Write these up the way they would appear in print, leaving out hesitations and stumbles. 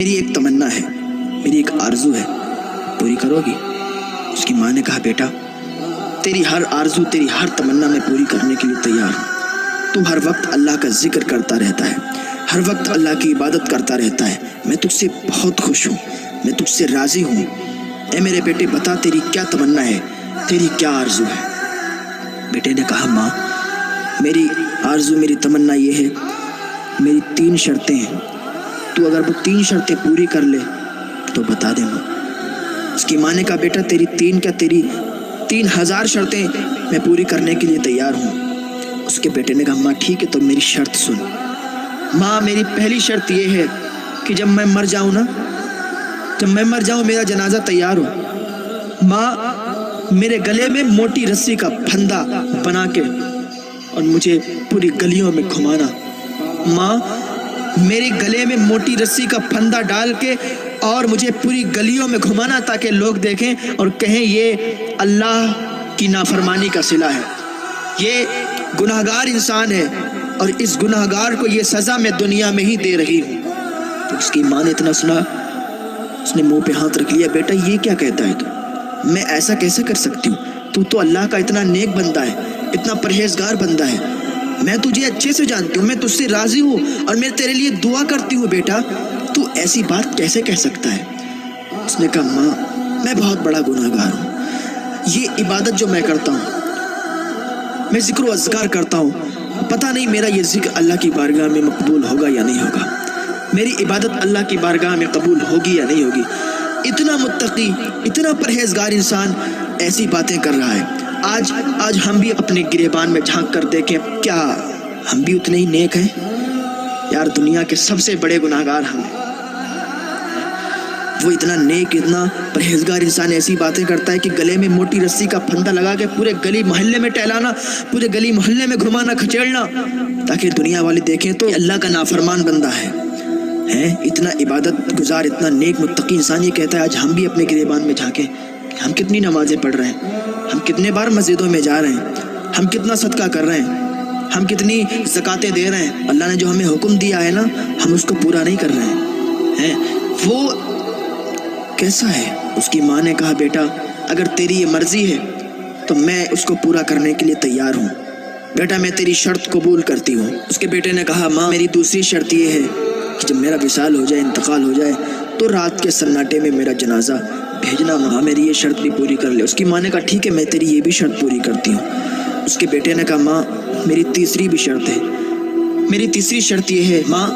میری ایک تمنا ہے، میری ایک آرزو ہے، پوری کرو گی؟ اس کی ماں نے کہا بیٹا تیری ہر آرزو، تیری ہر تمنا میں پوری کرنے کے لیے تیار ہوں۔ تو ہر وقت اللہ کا ذکر کرتا رہتا ہے، ہر وقت اللہ کی عبادت کرتا رہتا ہے، میں تجھ سے بہت خوش ہوں، میں تجھ سے راضی ہوں۔ اے میرے بیٹے بتا تیری کیا تمنا ہے، تیری کیا آرزو ہے؟ بیٹے نے کہا ماں میری آرزو، میری تمنا یہ ہے، میری 3 شرطیں ہیں، تو اگر وہ 3 شرطیں پوری کر لے تو بتا دے ماں۔ اس کی ماں نے کہا بیٹا تیری 3 کیا، تیری 3000 شرطیں میں پوری کرنے کے لیے تیار ہوں۔ اس کے بیٹے نے کہا ماں ٹھیک ہے تو میری شرط سن۔ ماں میری پہلی شرط یہ ہے کہ جب میں مر جاؤں نا، جب میں مر جاؤں میرا جنازہ تیار ہو، ماں میرے گلے میں موٹی رسی کا پھندا بنا کے اور مجھے پوری گلیوں میں گھمانا۔ ماں میرے گلے میں موٹی رسی کا پھندا ڈال کے اور مجھے پوری گلیوں میں گھمانا تاکہ لوگ دیکھیں اور کہیں یہ اللہ کی نافرمانی کا صلہ ہے، یہ گناہگار انسان ہے اور اس گناہگار کو یہ سزا میں دنیا میں ہی دے رہی ہوں۔ تو اس کی ماں نے اتنا سنا، اس نے منہ پہ ہاتھ رکھ لیا، بیٹا یہ کیا کہتا ہے تو؟ میں ایسا کیسے کر سکتی ہوں؟ تو اللہ کا اتنا نیک بندہ ہے، اتنا پرہیزگار بندہ ہے، میں تجھے اچھے سے جانتی ہوں، میں تجھ سے راضی ہوں اور میں تیرے لیے دعا کرتی ہوں، بیٹا تو ایسی بات کیسے کہہ سکتا ہے؟ اس نے کہا ماں میں بہت بڑا گناہگار ہوں، یہ عبادت جو میں کرتا ہوں، میں ذکر و اذکار کرتا ہوں، پتہ نہیں میرا یہ ذکر اللہ کی بارگاہ میں مقبول ہوگا یا نہیں ہوگا، میری عبادت اللہ کی بارگاہ میں قبول ہوگی یا نہیں ہوگی۔ اتنا متقی، اتنا پرہیزگار انسان ایسی باتیں کر رہا ہے۔ آج ہم بھی اپنے گریبان میں جھانک کر دیکھیں، کیا ہم بھی اتنے ہی نیک ہیں؟ یار دنیا کے سب سے بڑے گناہگار ہم ہیں، وہ اتنا نیک، اتنا پرہیزگار انسان ایسی باتیں کرتا ہے کہ گلے میں موٹی رسی کا پھندا لگا کے پورے گلی محلے میں ٹہلانا، پورے گلی محلے میں گھمانا کھچیڑنا تاکہ دنیا والے دیکھیں تو اللہ کا نافرمان بندہ ہے۔ اتنا عبادت گزار، اتنا نیک متقی انسان یہ کہتا ہے آج ہم بھی اپنے گریبان میں جھانکیں، ہم کتنی نمازیں پڑھ رہے ہیں، ہم کتنے بار مسجدوں میں جا رہے ہیں، ہم کتنا صدقہ کر رہے ہیں، ہم کتنی زکاتیں دے رہے ہیں، اللہ نے جو ہمیں حکم دیا ہے نا ہم اس کو پورا نہیں کر رہے ہیں۔ وہ کیسا ہے؟ اس کی ماں نے کہا بیٹا اگر تیری یہ مرضی ہے تو میں اس کو پورا کرنے کے لیے تیار ہوں، بیٹا میں تیری شرط قبول کرتی ہوں۔ اس کے بیٹے نے کہا ماں میری دوسری شرط یہ ہے کہ جب میرا وصال ہو جائے، انتقال ہو جائے تو رات کے سناٹے میں میرا جنازہ بھیجنا، ماں میری یہ شرط بھی پوری کر لے۔ اس کی ماں نے کہا ٹھیک ہے میں تیری یہ بھی شرط پوری کرتی ہوں۔ اس کے بیٹے نے کہا ماں میری تیسری بھی شرط ہے، میری تیسری شرط یہ ہے ماں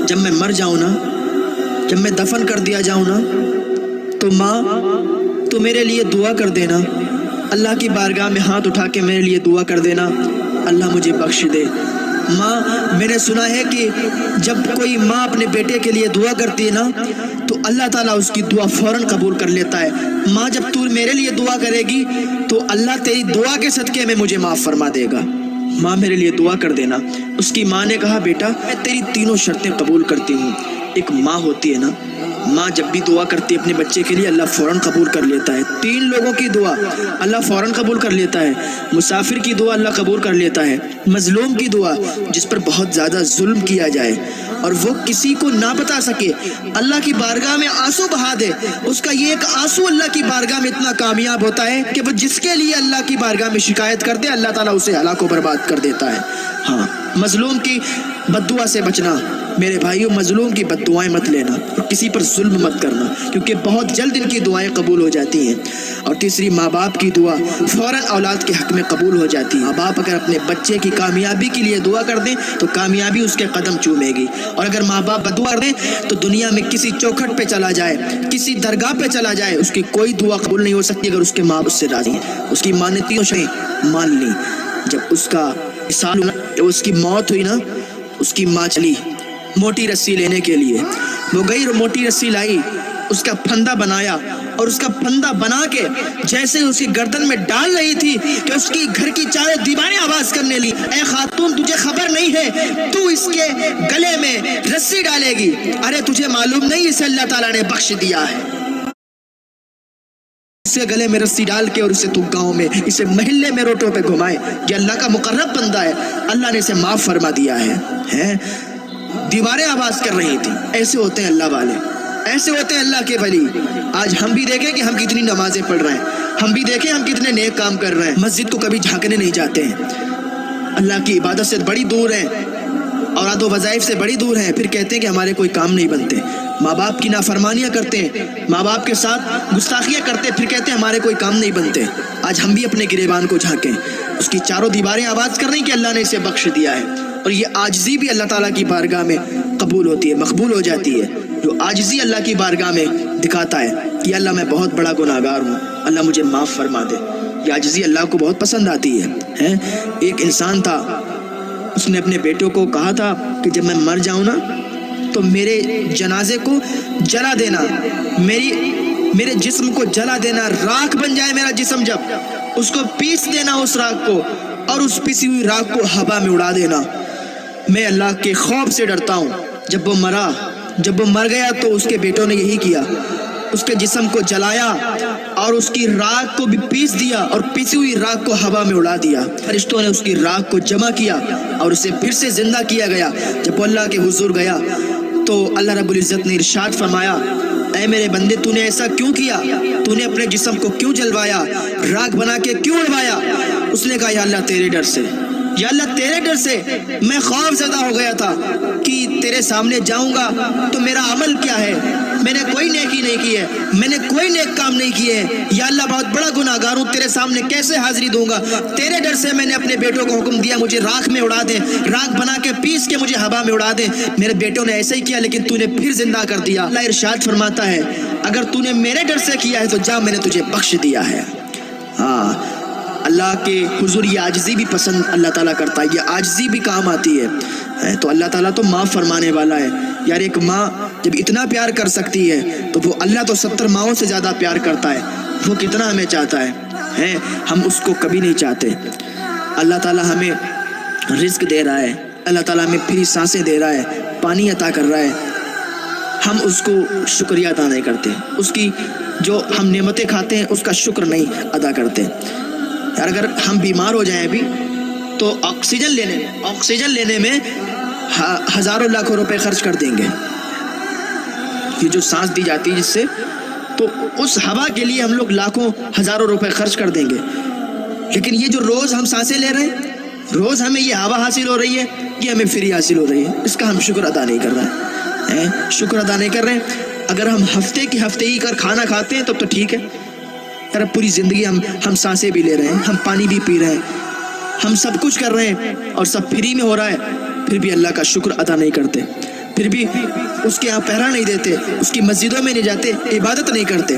جب میں مر جاؤں نا، جب میں دفن کر دیا جاؤں نا تو ماں تو میرے لیے دعا کر دینا، اللہ کی بارگاہ میں ہاتھ اٹھا کے میرے لیے دعا کر دینا اللہ مجھے بخش دے۔ ماں میں نے سنا ہے کہ جب کوئی ماں اپنے بیٹے کے لیے دعا کرتی ہے نا تو اللہ تعالیٰ اس کی دعا فوراً قبول کر لیتا ہے۔ ماں جب تو میرے لیے دعا کرے گی تو اللہ تیری دعا کے صدقے میں مجھے معاف فرما دے گا، ماں میرے لیے دعا کر دینا۔ اس کی ماں نے کہا بیٹا میں تیری تینوں شرطیں قبول کرتی ہوں۔ ایک ماں ہوتی ہے نا، ماں جب بھی دعا کرتی ہے اپنے بچے کے لیے اللہ فوراً قبول کر لیتا ہے۔ 3 لوگوں کی دعا اللہ فوراً قبول کر لیتا ہے، مسافر کی دعا اللہ قبول کر لیتا ہے، مظلوم کی دعا جس پر بہت زیادہ ظلم کیا جائے اور وہ کسی کو نہ بتا سکے، اللہ کی بارگاہ میں آنسو بہا دے، اس کا یہ ایک آنسو اللہ کی بارگاہ میں اتنا کامیاب ہوتا ہے کہ وہ جس کے لیے اللہ کی بارگاہ میں شکایت کر دے اللہ تعالیٰ اسے ہلاک و برباد کر دیتا ہے۔ ہاں مظلوم کی بد دعا سے بچنا میرے بھائیوں، مظلوم کی بد دعائیں مت لینا اور کسی پر ظلم مت کرنا کیونکہ بہت جلد ان کی دعائیں قبول ہو جاتی ہیں۔ اور تیسری ماں باپ کی دعا فوراً اولاد کے حق میں قبول ہو جاتی ہے۔ ماں باپ اگر اپنے بچے کی کامیابی کے لیے دعا کر دیں تو کامیابی اس کے قدم چومے گی، اور اگر ماں باپ بد دعا کر دیں تو دنیا میں کسی چوکھٹ پہ چلا جائے، کسی درگاہ پہ چلا جائے، اس کی کوئی دعا قبول نہیں ہو سکتی اگر اس کے ماں اس سے راضی ہیں۔ اس کی ماں نے 3 شرطیں مان لی۔ جب اس کا وصال ہوا، جب اس کی موت ہوئی نا، اس کی ماں چلی موٹی رسی لینے کے لیے، وہ گئی اور موٹی رسی لائی، اس کا پھندا بنایا اور اس کا پھندا بنا کے جیسے اس کی گردن میں ڈال رہی تھی کہ اس کی گھر کی چاروں دیواریں آواز کرنے لی، اے خاتون تجھے خبر نہیں ہے تو اس کے گلے میں رسی ڈالے گی، ارے تجھے معلوم نہیں اسے اللہ تعالیٰ نے بخش دیا ہے، اسے گلے میں رسی ڈال کے اور اسے تو گاؤں میں، اسے محلے میں روٹوں پہ گھمائے، یہ اللہ کا مقرب بندہ ہے، اللہ نے اسے معاف فرما دیا ہے۔ دیواریں آواز کر رہی تھی، ایسے ہوتے ہیں اللہ والے۔ ایسے ہوتے ہیں اللہ کے ولی۔ آج ہم بھی دیکھیں کہ ہم کتنی نمازیں پڑھ رہے ہیں، ہم بھی دیکھیں ہم کتنے نیک کام کر رہے ہیں، مسجد کو کبھی جھانکنے نہیں جاتے ہیں، اللہ کی عبادت سے بڑی دور ہیں، اوراد و وظائف سے بڑی دور ہیں، پھر کہتے ہیں کہ ہمارے کوئی کام نہیں بنتے، ماں باپ کی نافرمانیاں کرتے ہیں، ماں باپ کے ساتھ گستاخیاں کرتے ہیں، پھر کہتے ہیں ہمارے کوئی کام نہیں بنتے۔ آج ہم بھی اپنے گریبان کو جھانکیں، اس کی چاروں دیواریں آواز کر رہی کہ اللہ نے اسے بخش دیا ہے، اور یہ عاجزی بھی اللہ تعالیٰ کی بارگاہ میں قبول ہوتی ہے، مقبول ہو جاتی ہے۔ جو عاجزی اللہ کی بارگاہ میں دکھاتا ہے کہ اللہ میں بہت بڑا گناہگار ہوں، اللہ مجھے معاف فرما دے، یہ عاجزی اللہ کو بہت پسند آتی ہے۔ ایک انسان تھا، اس نے اپنے بیٹوں کو کہا تھا کہ جب میں مر جاؤں نا تو میرے جنازے کو جلا دینا، میرے جسم کو جلا دینا، راکھ بن جائے میرا جسم، جب اس کو پیس دینا اس راکھ کو، اور اس پیسی ہوئی راکھ کو ہوا میں اڑا دینا۔ میں اللہ کے خوف سے ڈرتا ہوں۔ جب وہ مر گیا تو اس کے بیٹوں نے یہی کیا، اس کے جسم کو جلایا اور اس کی راکھ کو بھی پیس دیا اور پیسی ہوئی راکھ کو ہوا میں اڑا دیا۔ فرشتوں نے اس کی راکھ کو جمع کیا اور اسے پھر سے زندہ کیا گیا۔ جب وہ اللہ کے حضور گیا تو اللہ رب العزت نے ارشاد فرمایا، اے میرے بندے، تو نے ایسا کیوں کیا؟ تو نے اپنے جسم کو کیوں جلوایا، راکھ بنا کے کیوں اڑوایا؟ اس نے کہا، یا اللہ تیرے ڈر سے، یا اللہ تیرے ڈر سے میں خوف زدہ ہو گیا تھا کہ تیرے سامنے جاؤں گا تو میرا عمل کیا ہے، میں نے کوئی نیکی نہیں کی ہے، میں نے کوئی نیک کام نہیں کیے ہیں، یا اللہ بہت بڑا گناہگار ہوں، تیرے سامنے کیسے حاضری دوں گا؟ تیرے ڈر سے میں نے اپنے بیٹوں کو حکم دیا مجھے راکھ میں اڑا دیں، راکھ بنا کے پیس کے مجھے ہوا میں اڑا دیں۔ میرے بیٹوں نے ایسا ہی کیا لیکن تو نے پھر زندہ کر دیا۔ اللہ ارشاد فرماتا ہے، اگر تو نے میرے ڈر سے کیا ہے تو جا، میں نے تجھے بخش دیا ہے۔ ہاں، اللہ کے حضور یہ عاجزی بھی پسند اللہ تعالیٰ کرتا ہے، یہ عاجزی بھی کام آتی ہے، تو اللہ تعالیٰ تو معاف فرمانے والا ہے۔ یار ایک ماں جب اتنا پیار کر سکتی ہے تو وہ اللہ تو 70 ماؤں سے زیادہ پیار کرتا ہے، وہ کتنا ہمیں چاہتا ہے، ہم اس کو کبھی نہیں چاہتے۔ اللہ تعالیٰ ہمیں رزق دے رہا ہے، اللہ تعالیٰ ہمیں پھری سانسیں دے رہا ہے، پانی عطا کر رہا ہے، ہم اس کو شکریہ ادا نہیں کرتے، اس کی جو ہم نعمتیں کھاتے ہیں اس کا شکر نہیں ادا کرتے۔ یار اگر ہم بیمار ہو جائیں بھی تو آکسیجن لینے میں ہزاروں لاکھوں روپے خرچ کر دیں گے، یہ جو سانس دی جاتی ہے جس سے، تو اس ہوا کے لیے ہم لوگ لاکھوں ہزاروں روپے خرچ کر دیں گے۔ لیکن یہ جو روز ہم سانسیں لے رہے ہیں، روز ہمیں یہ ہوا حاصل ہو رہی ہے، یہ ہمیں فری حاصل ہو رہی ہے، اس کا ہم شکر ادا نہیں کر رہے ہیں، شکر ادا نہیں کر رہے ہیں۔ اگر ہم ہفتے ہی کر کھانا کھاتے ہیں تب تو ٹھیک ہے، یار پوری زندگی ہم سانسیں بھی لے رہے ہیں، ہم پانی بھی پی رہے ہیں، ہم سب کچھ کر رہے ہیں اور سب فری میں ہو رہا ہے، پھر بھی اللہ کا شکر ادا نہیں کرتے، پھر بھی اس کے یہاں پہرا نہیں دیتے، اس کی مسجدوں میں نہیں جاتے، عبادت نہیں کرتے۔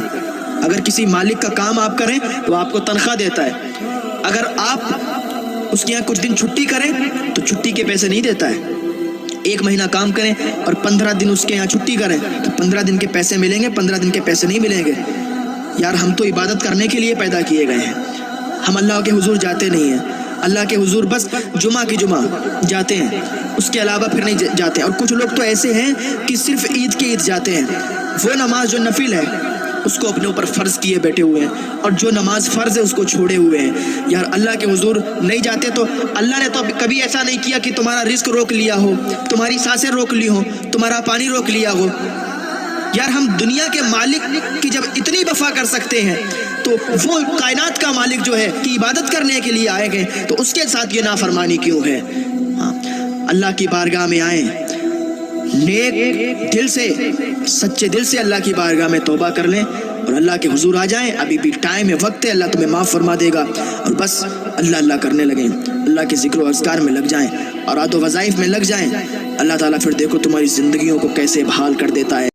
اگر کسی مالک کا کام آپ کریں تو آپ کو تنخواہ دیتا ہے، اگر آپ اس کے یہاں کچھ دن چھٹی کریں تو چھٹی کے پیسے نہیں دیتا ہے۔ 1 مہینہ کام کریں اور 15 دن اس کے یہاں چھٹی کریں تو 15 دن کے پیسے ملیں گے، 15 دن کے پیسے نہیں ملیں گے۔ یار ہم تو عبادت کرنے کے لیے پیدا کیے گئے ہیں، ہم اللہ کے حضور جاتے نہیں ہیں، اللہ کے حضور بس جمعہ کی جمعہ جاتے ہیں، اس کے علاوہ پھر نہیں جاتے ہیں۔ اور کچھ لوگ تو ایسے ہیں کہ صرف عید کے عید جاتے ہیں، وہ نماز جو نفل ہے اس کو اپنے اوپر فرض کیے بیٹھے ہوئے ہیں، اور جو نماز فرض ہے اس کو چھوڑے ہوئے ہیں۔ یار اللہ کے حضور نہیں جاتے تو اللہ نے تو کبھی ایسا نہیں کیا کہ تمہارا رزق روک لیا ہو، تمہاری سانسیں روک لی ہو، تمہارا پانی روک لیا ہو۔ یار ہم دنیا کے مالک کی جب اتنی وفا کر سکتے ہیں تو وہ کائنات کا مالک جو ہے کہ عبادت کرنے کے لیے آئے گئے تو اس کے ساتھ یہ نافرمانی کیوں ہے؟ اللہ کی بارگاہ میں آئیں، نیک دل سے، سچے دل سے اللہ کی بارگاہ میں توبہ کر لیں اور اللہ کے حضور آ جائیں۔ ابھی بھی ٹائم ہے، وقت ہے، اللہ تمہیں معاف فرما دے گا، اور بس اللہ کرنے لگیں، اللہ کے ذکر و اذکار میں لگ جائیں اور عاد و وظائف میں لگ جائیں۔ اللہ تعالیٰ پھر دیکھو تمہاری زندگیوں کو کیسے بحال کر دیتا ہے۔